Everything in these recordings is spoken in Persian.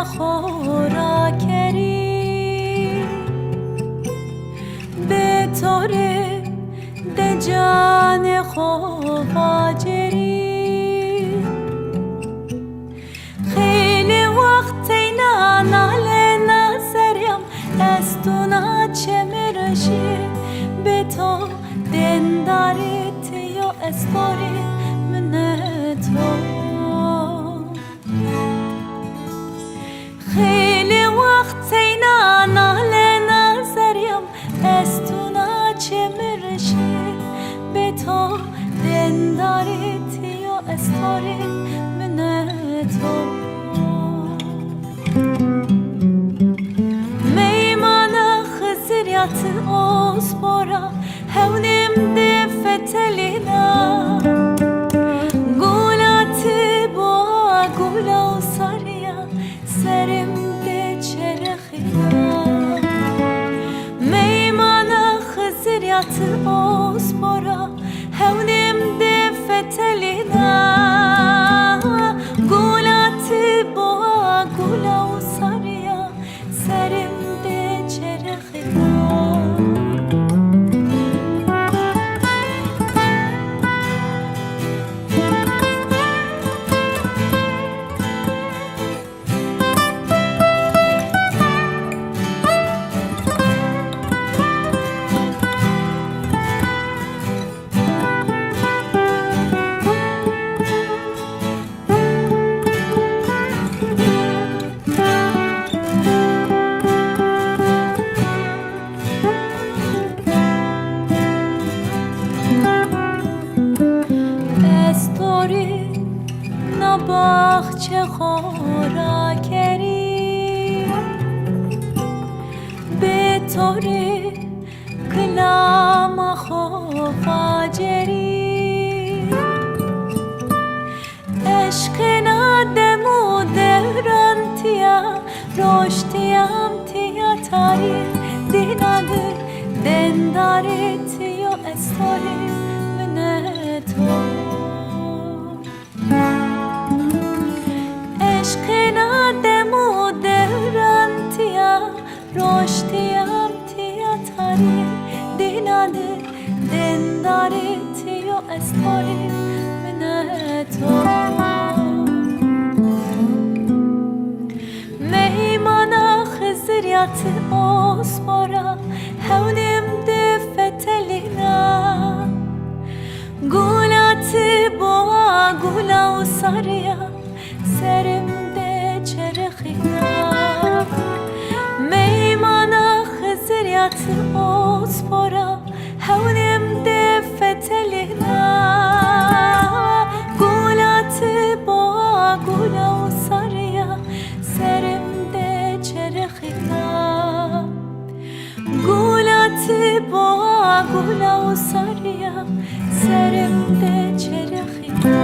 خورا کری به طوره ده جان خواه جری خیلی وقت اینا ناله نظریم از تو ناچه مرشی به تو دندارت یا استوری من تو خیلی وقت اینا ناله نظریم از تو ناچه مرشی به تو دندارت یا استوری من تو میمان خزریات اسپورا هونم ده فتلینا گولات با گولا و ساریا سرم ده چرخینا میمان خزریات اسپورا هونم ده فتلینا گولات با گولا و ساریا سرم ده چرخینا باغچه خورا کری به طوری کلام خواه جری عشق نادمو درانتیا رشتیم تیا تاری دیناده دندارت یا استوری من تو عشقنا دمو درانتیا رشتیم تیا تاری دیناده دندارت یا استوری من تو میمان خزریات اسپورا هونم ده فتلینا گولات با گولا و ساریا سرم ده چرخینا میمان خزریات اسپورا هونم ده فتلینا گولات با گولا و ساریا سرم ده چرخینا گولات با گولا و ساریا سرم ده چرخینا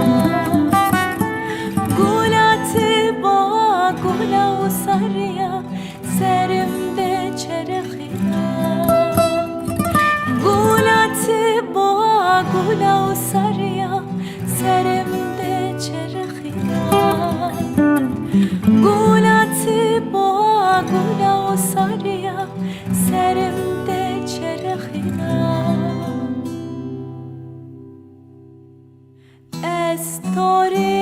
گولا و ساریا سرم ده چرخینا گولات با گولا و ساریا سرم ده چرخینا گولات با گولا و ساریا سرم ده چرخینا استوری